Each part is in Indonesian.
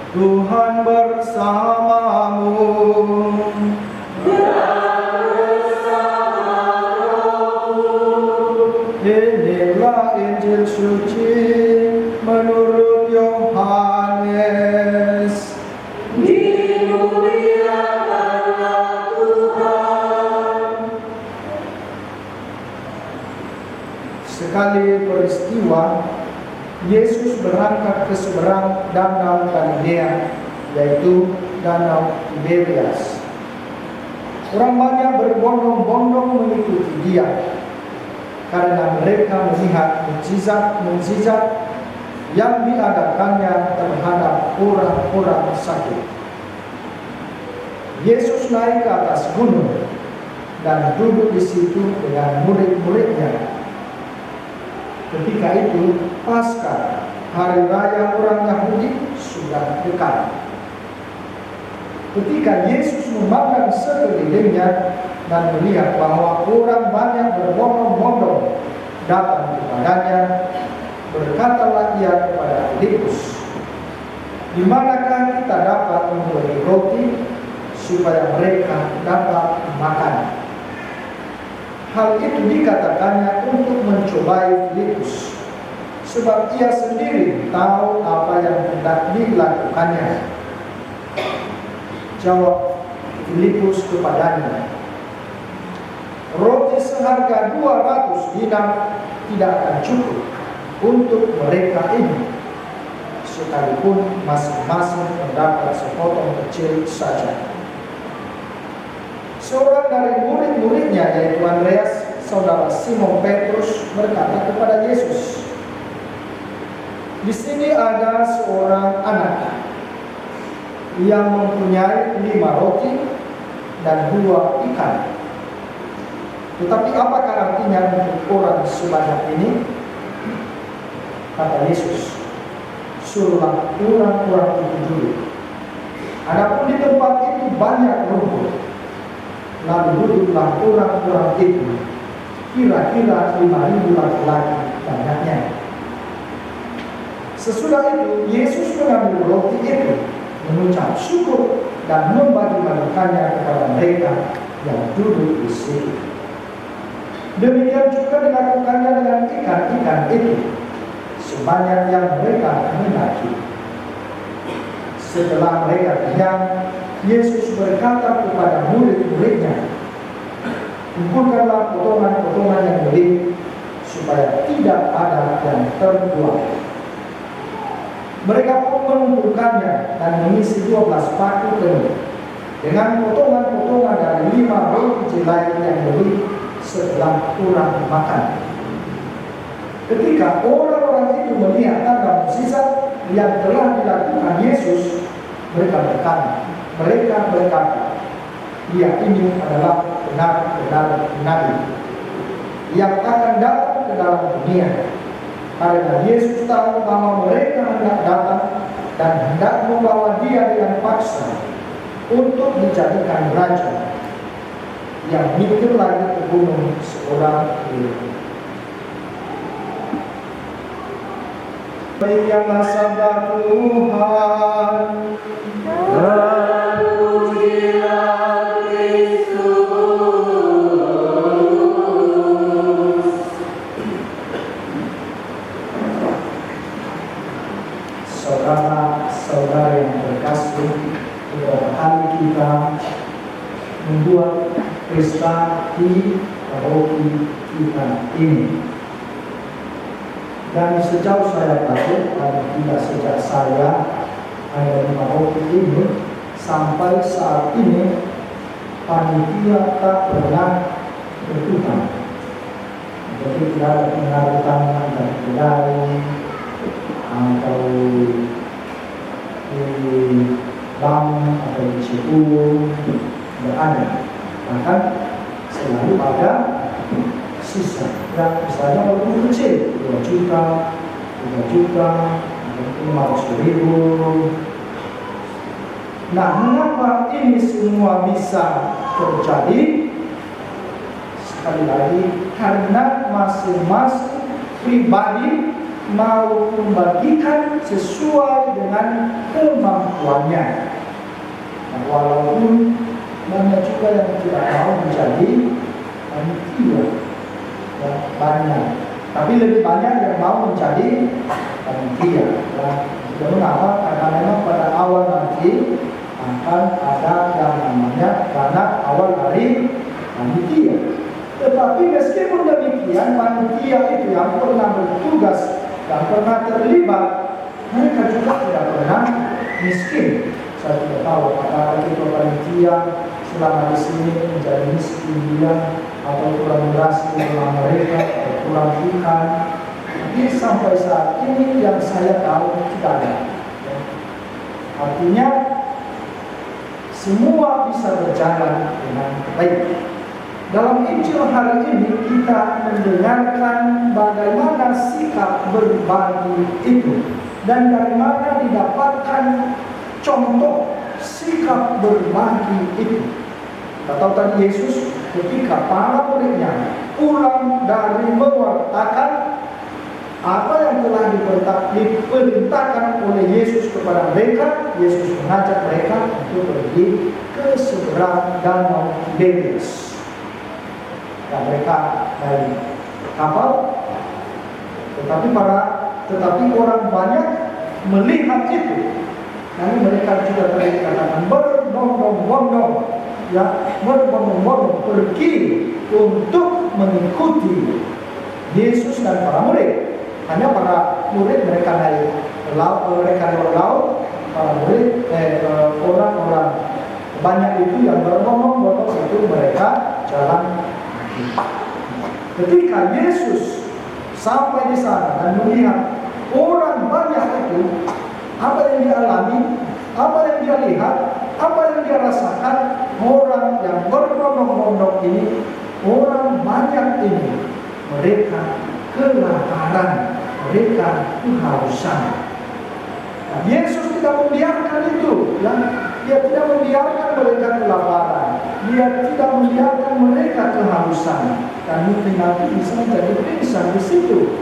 Tuhan bersamamu. Inilah Injil suci menurut Yohanes. Dimuliakanlah Tuhan. Sekali peristiwa, Yesus berangkat ke seberang danau Galilea, yaitu danau Tiberias. Orang banyak berbondong-bondong mengikuti dia, karena mereka melihat mukjizat yang diadakannya terhadap orang-orang sakit. Yesus naik ke atas gunung dan duduk di situ dengan murid-muridnya. Ketika itu, Paskah, hari raya orang Yahudi, sudah dekat. Ketika Yesus memandang sekelilingnya dan melihat bahwa orang banyak berbondong-bondong datang kepadanya, berkatalah ia kepada Filipus, "Di manakah kita dapat membeli roti supaya mereka dapat makan?" Hal itu dikatakannya untuk mencobai Filipus, sebab ia sendiri tahu apa yang hendak dilakukannya. Jawab Filipus kepadanya, "Roti seharga 200 dinar tidak akan cukup untuk mereka ini, sekalipun masing-masing mendapat sepotong kecil saja." Seorang dari murid-muridnya, yaitu Andreas, saudara Simon Petrus, berkata kepada Yesus, "Di sini ada seorang anak yang mempunyai 5 roti dan 2 ikan. Tetapi apakah artinya untuk orang sebanyak ini?" Kata Yesus, "Suruhlah orang-orang itu dulu. Adapun di tempat itu banyak rumput, lalu duduklah orang-orang itu, kira-kira 5.000 laki-laki banyaknya." Sesudah itu, Yesus mengambil roti itu, mengucap syukur dan membagi-bagikannya kepada mereka yang duduk di situ. Demikian juga dilakukannya dengan ikan-ikan itu, sebanyak yang mereka hendaki. Setelah mereka kenyang, Yesus berkata kepada murid-muridnya, "Kumpulkanlah potongan-potongan yang beling, supaya tidak ada yang terbuang." Mereka pun mengumpulkannya dan mengisi 12 paku penuh dengan potongan-potongan dari 5 roti jelai yang beling setelah kurang makan. Ketika orang-orang itu melihat tanda mukjizat yang telah dilakukan Yesus, mereka berkata, "Dia ini adalah benar-benar nabi yang akan datang ke dalam dunia." Karena Yesus tahu bahwa mereka hendak datang dan hendak membawa dia dengan paksa untuk dijadikan raja. Yang mikir lagi ke gunung seorang diri. Demikianlah sabda Tuhan. Terpujilah Kristus. Saudara-saudara yang terkasih, beberapa kali kita membuat pesta di paroki kita ini. Dan sejauh saya tahu, dan tidak sejak saya ada di paroki ini, sampai saat ini panitia tak pernah berhutang. Jadi tidak ada pengarutan dari kedai atau di bank atau di Cipul berada. Bahkan selalu ada sisa yang misalnya walaupun kecil, 2 juta, 3 juta, atau 500.000. Nah, mengapa ini semua bisa terjadi? Sekali lagi, karena masing-masing pribadi mau membagikan sesuai dengan kemampuan tuannya. Nah, walaupun banyak juga yang tidak mau menjadi panitia, ya, banyak. Tapi lebih banyak yang mau menjadi panitia. Ya. Mengapa? Karena memang pada awal nanti akan ada yang namanya karena awal dari panitia. Tetapi meskipun demikian, panitia itu yang pernah bertugas, yang pernah terlibat, mereka juga tidak pernah miskin. Saya tidak tahu apakah itu panitia selama di sini menjadi miskin dia, atau kurang beras di rumah mereka, atau kurang ikan. Tapi sampai saat ini yang saya tahu tidak ada. Artinya semua bisa berjalan dengan baik. Dalam Injil hari ini kita mendengarkan bagaimana sikap berbagi itu, dan dari mana didapatkan contoh sikap berbagi itu. Kita tahu tadi Yesus ketika para muridnya pulang dari mewartakan apa yang telah diperintahkan oleh Yesus kepada mereka, Yesus mengajak mereka untuk pergi ke seberang danau Tiberias. Dan mereka dari kapal, tetapi orang banyak melihat itu. Lalu mereka juga tadi katakan berbondong-bondong, ya, berbondong-bondong pergi untuk mengikuti Yesus dan para murid. Hanya para murid mereka naik laut, para murid orang-orang banyak itu yang berbondong-bondong itu mereka jalan. Ketika Yesus sampai di sana dan melihat orang banyak itu, apa yang dia alami, apa yang dia lihat, apa yang dia rasakan, orang yang berbondong-bondong ini, orang banyak ini, mereka kelaparan, mereka kehausan. Nah, Yesus tidak membiarkan itu, ya. Dia tidak membiarkan mereka kelaparan, dia tidak membiarkan mereka kehausan, dan mungkin nanti bisa menjadi pingsan di situ.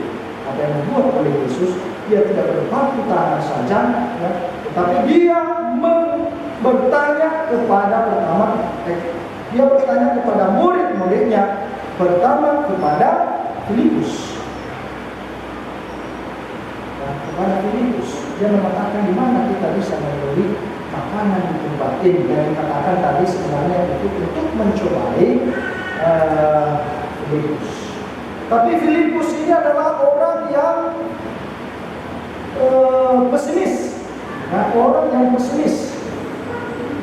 Apa yang dibuat oleh Yesus, dia tidak berbatu tangan saja, ya, tetapi dia bertanya kepada murid-muridnya, pertama kepada Filipus. Kepada Filipus, dia mengatakan di mana kita bisa membeli makanan di tempat ini. Dan dikatakan tadi sebenarnya itu untuk mencobai Filipus. Tapi Filipus ini adalah orang yang pesimis, nah, orang yang pesimis.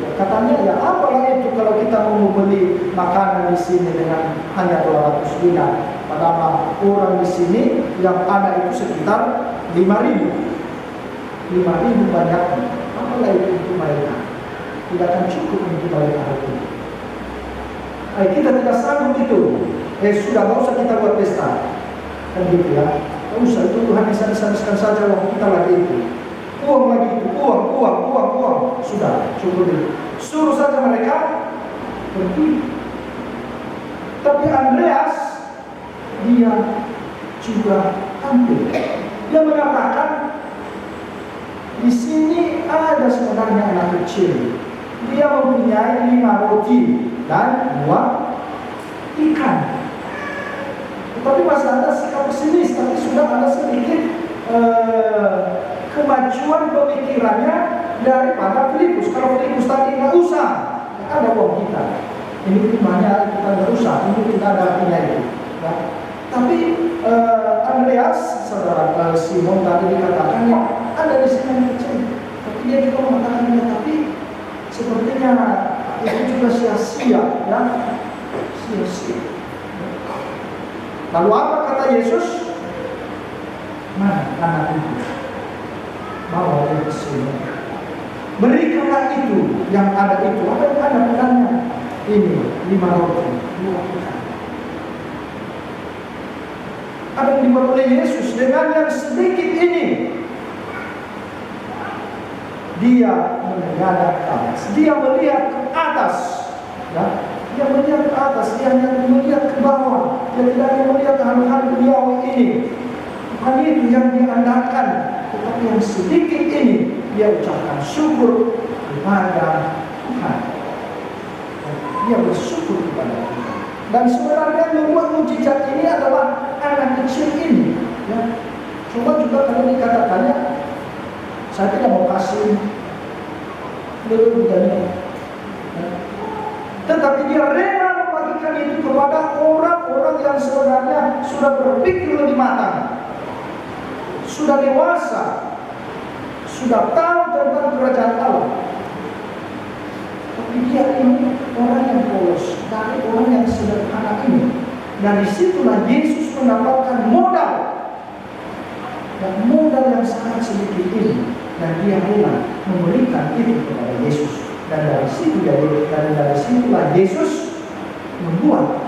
Ya, katanya ya apalah itu kalau kita mau membeli makanan di sini dengan hanya 200 dinar. Padahal orang di sini yang ada itu sekitar 5.000 banyaknya. Apalah itu untuk mereka? Tidak akan cukup untuk mereka hari ini. Kita tidak sanggup itu. Sudah, nggak usah kita buat pesta. Kan gitu ya. Nggak usah, itu Tuhan bisa habiskan saja waktu kita lagi itu. Uang lagi itu, uang. Sudah, cukup itu. Suruh saja mereka pergi. Tapi Andreas, dia juga ambil. Dia mengatakan, di sini ada sebenarnya anak kecil. Dia mempunyai 5 roti dan 2 ikan. Tetapi masih ada sikap pesimis, tapi sudah ada sedikit kemajuan pemikirannya daripada Filipus. Kalau Filipus tadi nggak usah, ada uang kita. Ini rumahnya kita nggak usah, ini kita ada artinya itu. Ya. Tapi Andreas, saudara Simon tadi dikatakan ya ada di sini yang kecil. Tapi dia juga mengatakan ya, tapi sepertinya itu juga sia-sia, ya, sia-sia. Lalu apa kata Yesus? Mana anak itu? Bawa dia ke sini. Berikanlah itu yang ada itu. Apa yang ada padanya? Ini 5 roti, 2 ikan. Apa yang dibuat oleh Yesus dengan yang sedikit ini? Dia menghadap ke atas. Dia melihat ke atas. Ya. Dia melihat ke atas. Dia hanya melihat ke bawah. Dia tidak hanya melihat hal-hal duniawi ini. Bukan itu yang diandalkan. Tetapi yang sedikit ini dia ucapkan syukur kepada Tuhan. Dia bersyukur kepada Tuhan. Dan sebenarnya membuat mujizat ini adalah anak kecil ini. Ya. Cuma juga kalau dikatakannya, saya tidak mau kasih lebih dari. Tetapi dia rela membagikan itu kepada orang-orang yang sebenarnya sudah berpikir lebih matang, sudah dewasa, sudah tahu tentang kerajaan Allah. Tapi dia ini orang yang polos, dari orang yang sederhana ini. Dari situlah Yesus mendapatkan modal, dan modal yang sangat sedikit ini, dan dia rela memberikan itu kepada Yesus. Dan dari situlah Yesus membuat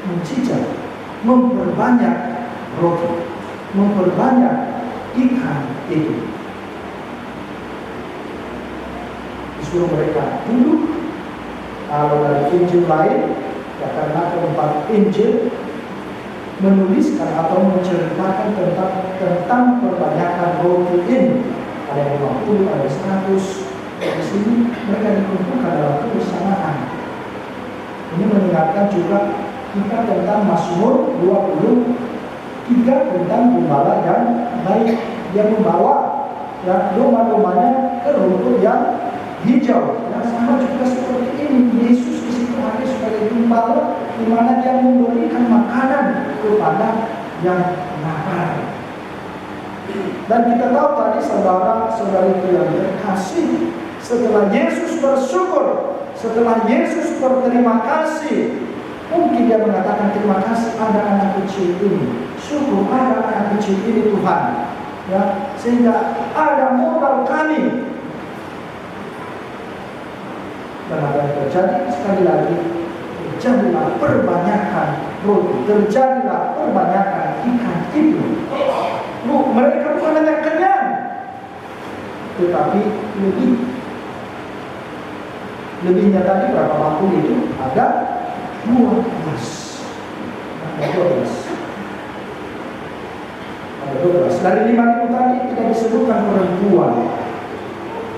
mujizat, memperbanyak roti, memperbanyak ikan itu. Disuruh mereka duduk. Kalau dari Injil lain, ya karena keempat Injil menuliskan atau menceritakan tentang perbanyakan roti ini. Ada yang 50, ada 100. Di sini mereka dikumpulkan dalam kebersamaan. Ini mengingatkan juga kita tentang Mazmur 23 tentang gembala yang baik. Dia membawa ya domba-dombanya ke rumput yang hijau. Yang sama juga seperti ini. Yesus di situ hadir sebagai gembala, di mana dia memberikan makanan kepada yang lapar. Dan kita tahu tadi saudara-saudari yang terkasih, setelah Yesus bersyukur, setelah Yesus berterima kasih, mungkin dia mengatakan terima kasih ada anak kecil ini, syukur ada anak kecil ini Tuhan, ya, sehingga ada modal kami. Dan apa yang terjadi sekali lagi, terjadilah perbanyakan roti, terjadilah perbanyakan ikan itu. Mereka bukan hanya kenyang, tetapi lebihnya tadi berapa bakul itu? Ada 12. Ada 12. Dari 5.000 tadi tidak disebutkan perempuan,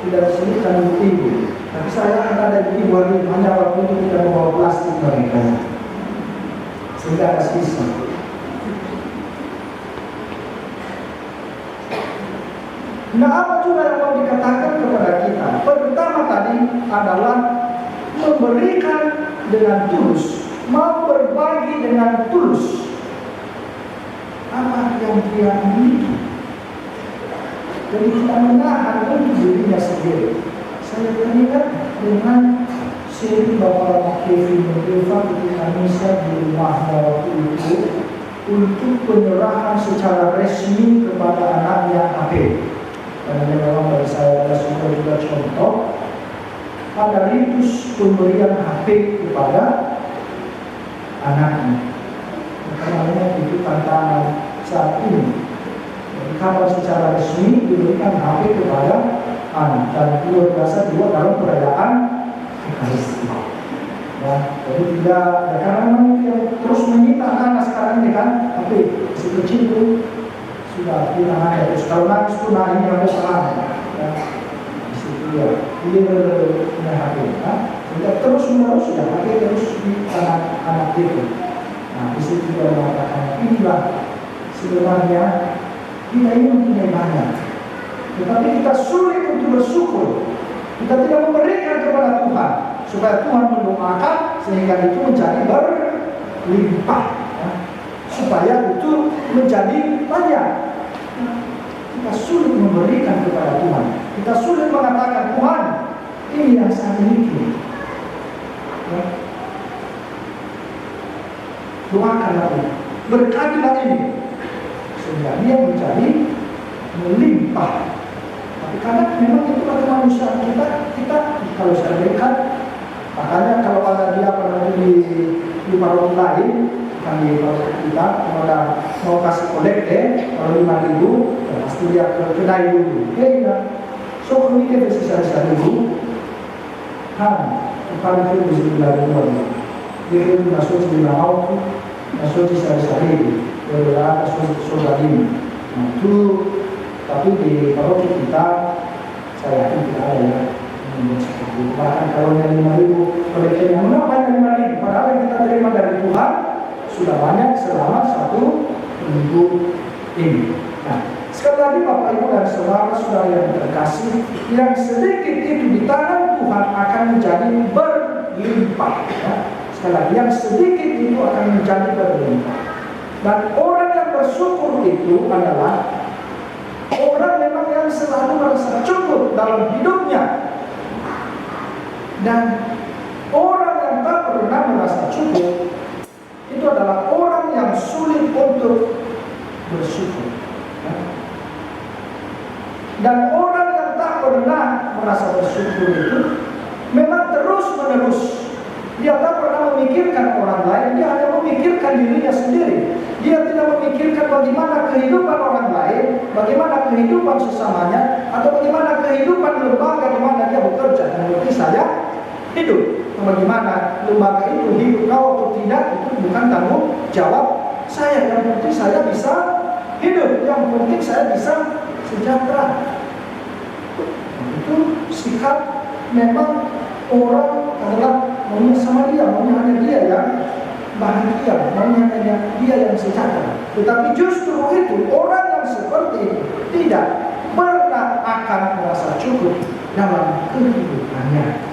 tidak disebutkan ibu. Tapi saya ada di ibu hanya waktu itu tidak membawa plastik mereka, sehingga ada sisa. Nah, apa juga yang mau dikatakan kepada kita? Pertama tadi adalah memberikan dengan tulus, mau berbagi dengan tulus apa yang dia miliki. Jadi tidak menahan untuk dirinya sendiri. Saya teringat dengan seri Bapak Kevin Eva ketika Nisa di rumahnya waktu itu untuk penyerahan secara resmi kepada anaknya HP. Karena memang bagi saya ada juga contoh pada ritus pemberian HP kepada anaknya. Karena itu tantangan saat ini. Jadi kapan secara resmi diberikan HP kepada anak, dan luar biasa juga dalam perayaan Ekaristi. Ya, jadi tidak, ya, karena memang yang terus menyita anak sekarang ini kan HP si kecil itu sudah bilang ada, terus kalau nangis pun nangis yang besar, ya, di situ ya, dia punya HP, kan? Sehingga terus menerus sudah HP terus di anak-anak itu. Nah, di situ dia mengatakan inilah sebenarnya kita ini mempunyai banyak, tetapi kita sulit untuk bersyukur. Kita tidak memberikan kepada Tuhan supaya Tuhan mendoakan sehingga itu menjadi berlimpah, ya, supaya itu menjadi banyak. Kita sulit memberikan kepada Tuhan. Kita sulit mengatakan Tuhan ini yang saya miliki. Ya. Doakanlah ini, berkatilah ini, sehingga dia menjadi melimpah. Tapi karena memang itu kemanusiaan kita kalau saya berikan, makanya kalau ada dia pada di parok lain, kan di parok kita, kalau ada mau kasih kolekte, kalau 5.000, ya pasti dia ke kedai dulu. Kayaknya, so kalau kita bisa dulu, kan, kalau itu bisa dilakukan. Dia itu masuk di laut, masuk di sehari-hari, beberapa sudah ini. Nah, itu Tapi di paroki kita, saya yakin tidak ada yang seperti itu. Bahkan kalau yang 5.000 kolektifnya, mengapa yang 5.000? Padahal yang kita terima dari Tuhan sudah banyak selama 1 minggu ini. Nah, sekali lagi Bapak Ibu dan saudara-saudara yang terkasih, yang sedikit itu di tangan Tuhan akan menjadi berlimpah. Ya. Sekali lagi, yang sedikit itu akan menjadi berlimpah. Dan orang yang bersyukur itu adalah orang memang yang selalu merasa cukup dalam hidupnya. Dan orang yang tak pernah merasa cukup itu adalah orang yang sulit untuk bersyukur. Dan orang yang tak pernah merasa bersyukur itu memang terus-menerus dia tak pernah memikirkan orang lain, dia hanya memikirkan dirinya sendiri. Dia tidak memikirkan bagaimana kehidupan orang lain, bagaimana kehidupan sesamanya, atau bagaimana kehidupan lembaga di mana dia bekerja. Dan berarti saya hidup. Bagaimana lembaga itu hidup kau atau tidak, itu bukan tanggung jawab saya. Yang penting saya bisa hidup, yang penting saya bisa sejahtera. Itu sikap memang orang adalah maunya sama dia, maunya hanya dia yang bahagia, maunya hanya dia yang sejahtera. Tetapi justru itu orang yang seperti itu tidak pernah akan merasa cukup dalam kehidupannya.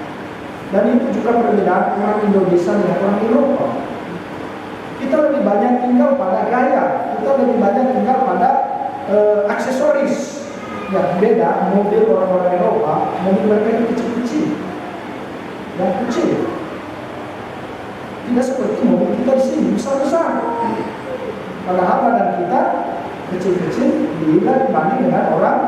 Dan itu juga perbedaan orang Indonesia dengan orang Eropa. Kita lebih banyak tinggal pada gaya, kita lebih banyak tinggal pada aksesoris. Yang beda, mobil orang-orang Eropa, mobil mereka itu kecil-kecil, yang kecil. Tidak seperti mobil kita di sini, besar-besar. Padahal badan kita kecil-kecil dibanding dengan orang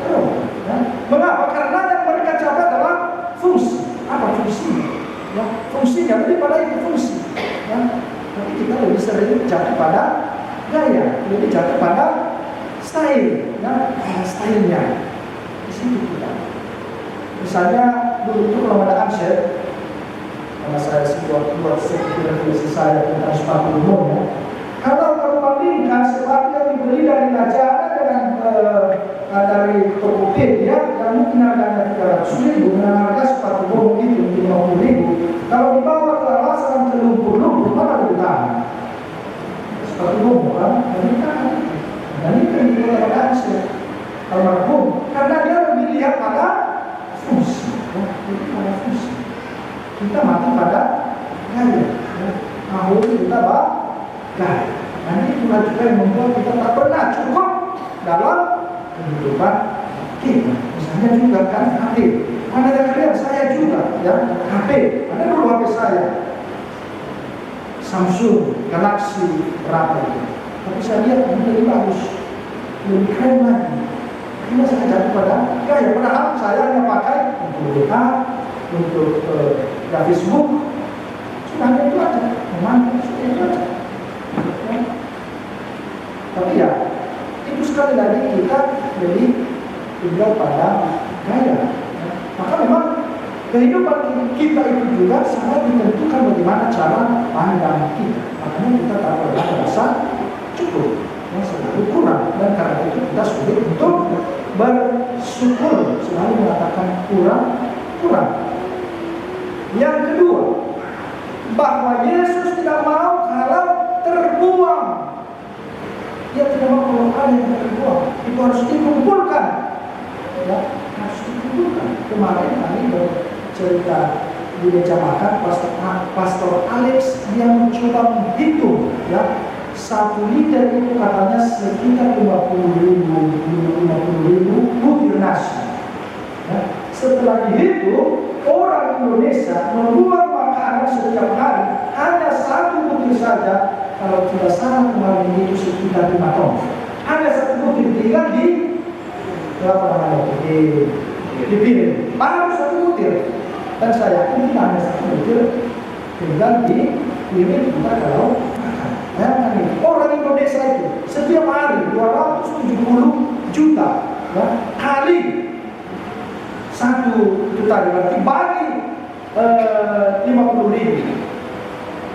Eropa. Ya. Mengapa? Karena yang mereka capai adalah fungsi. Apa fungsinya? Ya, fungsinya lebih pada itu fungsi. Ya. Tapi kita lebih sering jatuh pada gaya, lebih jatuh pada style, ya, stylenya. Di sini kita. Misalnya dulu itu kalau ada answer, karena saya buat seperti saya tentang sepatu umum, ya. Kalau bandingkan sepatu yang dibeli dari Lazada dengan dari Tokopedia yang mungkin harganya 300.000 dengan harga sepatu umum itu 50.000, kalau dibawa ke alasan dan ke lumpur-lumpur, mana lebih tahan? Sepatu umum kan, lebih tahan. Dan itu yang dibuat pada answer almarhum, karena dia lebih lihat pada fungsi, ya, lebih pada fungsi. Kita mati pada gaya, ya. Mau kita gaya. Dan itulah juga yang membuat kita tak pernah cukup dalam kehidupan kita. Misalnya juga kan HP. Mana ada kalian? Saya juga, ya, HP. Ada dulu HP saya, Samsung Galaxy berapa itu. Tapi saya lihat ini lebih bagus, lebih keren lagi. Karena saya jatuh pada gaya. Padahal saya hanya pakai untuk WA, untuk Facebook. Sudah hanya itu aja. Memang sudah itu aja. Ya. Tapi ya, itu sekali lagi kita lebih tinggal pada gaya. Ya. Maka memang kehidupan kita itu juga sangat ditentukan bagaimana cara pandang kita. Makanya kita tak pernah merasa cukup, ya, selalu kurang. Dan karena itu kita sulit untuk bersyukur, selalu mengatakan kurang. Yang kedua, bahwa Yesus tidak mau kalau terbuang. Dia tidak mau kalau ada yang terbuang. Itu harus dikumpulkan. Ya, harus dikumpulkan. Kemarin kami bercerita di meja makan, Pastor Alex dia mencoba menghitung, ya, 1 liter itu katanya sekitar 50.000 butir nasi. Ya. Setelah dihitung, orang Indonesia membuang makanan setiap hari hanya 1 butir saja. Kalau tidak salah kemarin itu sekitar 5 ton. Hanya 1 butir tinggal di berapa namanya? Di piring. Baru 1 butir. Dan saya yakin tidak hanya 1 butir tinggal di piring kita kalau makan. Ya, orang Indonesia itu setiap hari 270 juta, ya, kali 1 juta berarti bagi 50.000.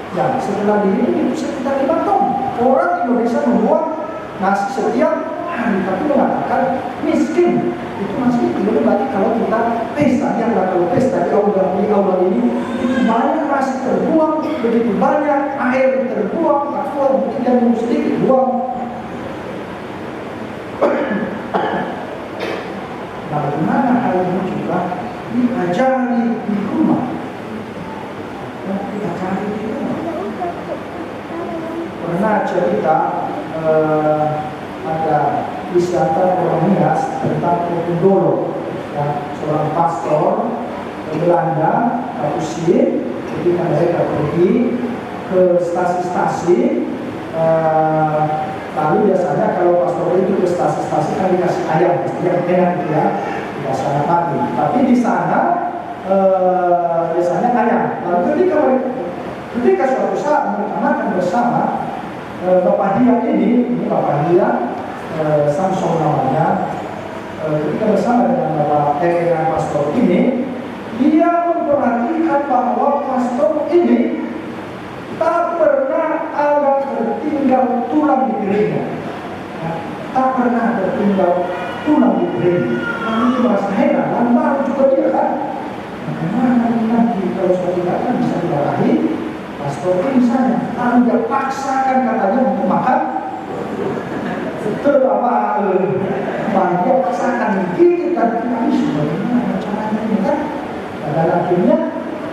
Ya, setelah dihitung itu sekitar 5 ton. Orang Indonesia membuang nasi setiap hari, tapi mengatakan miskin. Itu masih belum berarti kalau kita pesta, yang kalau pesta di aula ini begitu banyak nasi terbuang, begitu banyak air terbuang, atau mungkin yang sedikit buang. Nah, bagaimana hal ini juga diajari di rumah? Kita cari di rumah. Pernah cerita ada wisata Kolonias tentang Potendolo, ya, seorang pastor Belanda, Kapusin, ketika mereka pergi ke stasi-stasi, lalu biasanya kalau pastor itu ke stasi-stasi kan dikasih ayam, yang enak gitu ya, di sana pagi. Tapi di sana biasanya ayam. Lalu ketika suatu saat mereka makan bersama, Bapak Dia ini Bapak Dia Samson namanya, ketika bersama dengan pastor ini, dia memperhatikan bahwa pastor ini tak pernah ada tertinggal tulang di piringnya, tak pernah tertinggal tulang di piringnya. Kami itu merasa heran, dan baru juga dia kan, bagaimana nanti kalau suatu kali bisa dimarahi pastor ini misalnya, lalu dia paksakan katanya untuk makan. Dia paksakan gigit dan habis. Bagaimana caranya ini kan? Dan akhirnya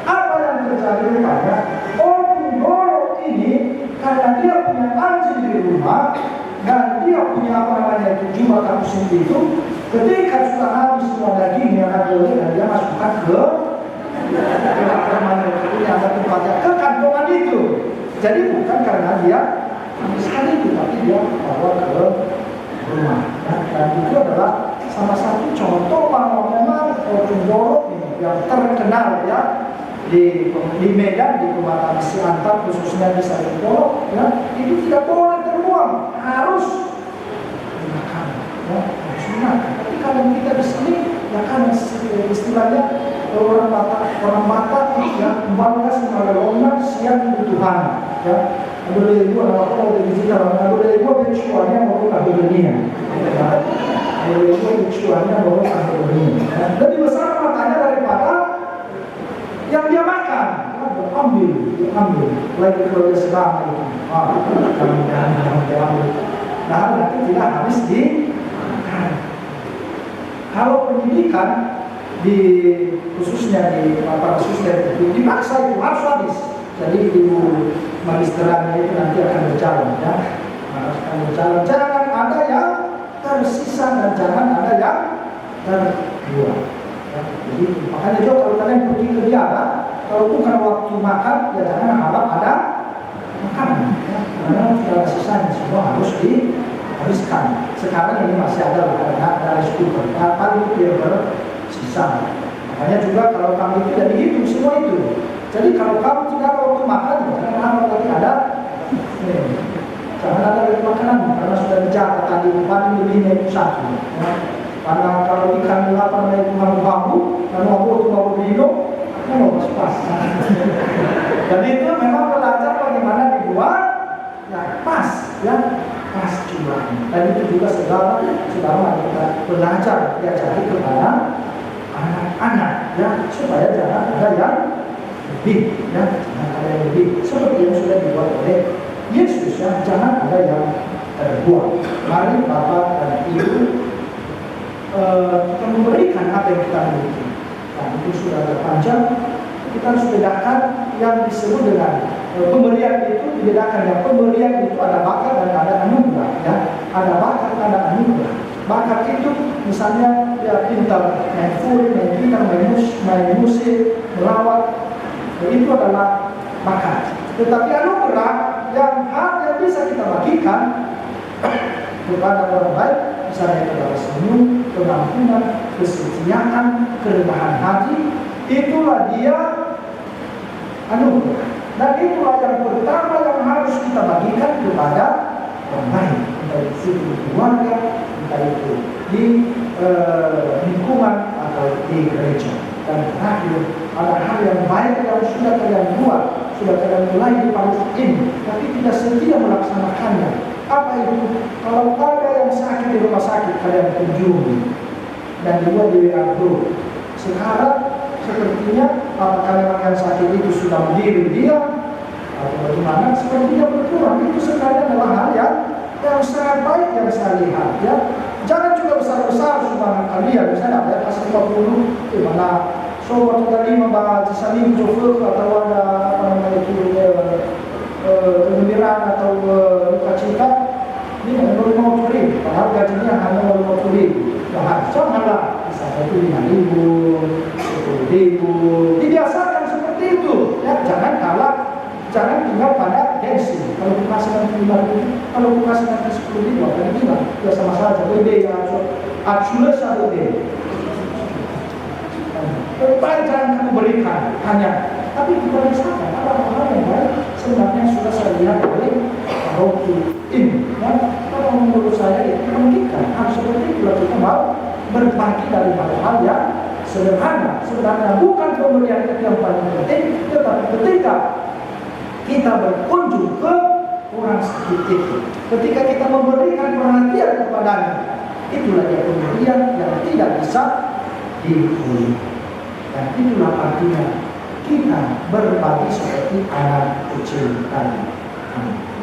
apa yang terjadi rupanya? Potendolo ini karena dia punya anjing di rumah dan dia punya apa namanya itu jumlah kapusin itu, ketika sudah habis semua daging yang ada dan dia masukkan ke tempatnya ke kantongan itu. Jadi bukan karena dia habiskan itu, tapi dia bawa ke rumah. Dan itu adalah salah satu contoh bahwa memang Potendolo yang terkenal ya di Medan, di Kecamatan Siantar, khususnya di Saripolo, ya, itu tidak boleh terbuang, harus dimakan, ya, harus dimakan. Tapi kalau kita di sini, ya kan istilahnya orang Batak ya, bangga sama lelongan siang kebutuhan, ya. Boleh ibu anak kalau di sini kalau boleh ibu pencuannya mau kaburnia, boleh ibu pencuannya mau kaburnia. Lebih besar matanya daripada yang dia makan, diambil, lagi kalau dia sedang itu, jangan diambil. Nah, nanti tidak habis dimakan. Kalau pendidikan di khususnya di suster itu dipaksa itu harus habis. Jadi ibu magisterannya itu nanti akan berjalan, ya, akan berjalan. Jangan ada yang tersisa dan jangan ada yang terbuang. Ya, jadi makanya juga kalau kalian pergi ke biara, kalau bukan waktu makan, ya jangan harap ada makanan, ya, karena tidak ada sisanya, semua harus dihabiskan. Sekarang ini masih ada karena ada resiko paling itu yang bersisa. Makanya juga kalau kami itu jadi hitung semua itu. Jadi kalau kamu tidak ada waktu makan, jangan harap tadi ada, jangan ada lagi makanan karena sudah dijaga tadi paling lebihnya itu satu. Ya. Karena kalau ikan apa namanya itu bambu, kalau mau minum, mau pas. Dan itu memang belajar bagaimana dibuat, ya pas, ya pas jumlahnya. Dan itu juga saudara kita belajar diajari kepada anak-anak, ya supaya jangan ada yang lebih, ya jangan ada yang lebih. Seperti yang sudah dibuat oleh Yesus, ya jangan ada yang terbuang. Mari Bapak dan Ibu kita memberikan apa yang kita miliki. Nah, itu sudah terpanjang. Kita harus bedakan yang disebut dengan pemberian itu dibedakan. Yang pemberian itu ada bakat dan ada anugerah, ya. Ada bakat, ada anugerah. Bakat itu misalnya dia pintar main full, main gitar, main musik, melawat. Itu adalah bakat. Tetapi anugerah yang hal yang bisa kita bagikan kepada orang baik, misalnya kepada senyum, pengampunan, kesetiaan, kerendahan hati, itulah dia anugerah. Dan itulah yang pertama yang harus kita bagikan kepada orang lain, entah itu di keluarga, entah itu di lingkungan atau di gereja. Dan terakhir, ada hal yang baik yang sudah kalian buat, sudah kalian mulai di paruh ini, tapi tidak setia melaksanakannya. Apa itu? Kalau ada yang sakit di rumah sakit, kalian kunjungi dan dibuat di WA group. Sekarang sepertinya apakah memang yang sakit itu sudah berdiri dia atau bagaimana? Sepertinya berkurang. Itu sebenarnya adalah hal yang sangat baik yang saya lihat, ya. Jangan juga besar-besar sumbangan kalian. Misalnya ada pas 50 di mana sobat tadi membaca saling jodoh atau ada apa namanya itu kegembiraan atau duka cita, ini hanya 50 ribu, padahal gajinya hanya 50 ribu. Nah, janganlah misalnya itu 5.000, 10.000, dibiasakan seperti itu. Ya, jangan tinggal pada gengsi. Kalau kasih nanti 5.000, kalau kasih nanti 10.000, akan bilang ya sama saja. Beda ya, sudah satu deh. Baik, jangan kamu berikan hanya, tapi dibiasakan apa-apa yang baik sebenarnya sudah saya lihat dari paroki ini. Ya, kalau menurut saya itu merugikan. Harus seperti itu kita mau berbagi dari hal yang sederhana. Sebenarnya bukan pemberian itu yang paling penting, tetapi ketika kita berkunjung ke orang sakit itu, ketika kita memberikan perhatian kepadanya, itulah dia pemberian yang tidak bisa dipulih. Dan itulah artinya kita berbagi seperti anak kecil tadi. Amin.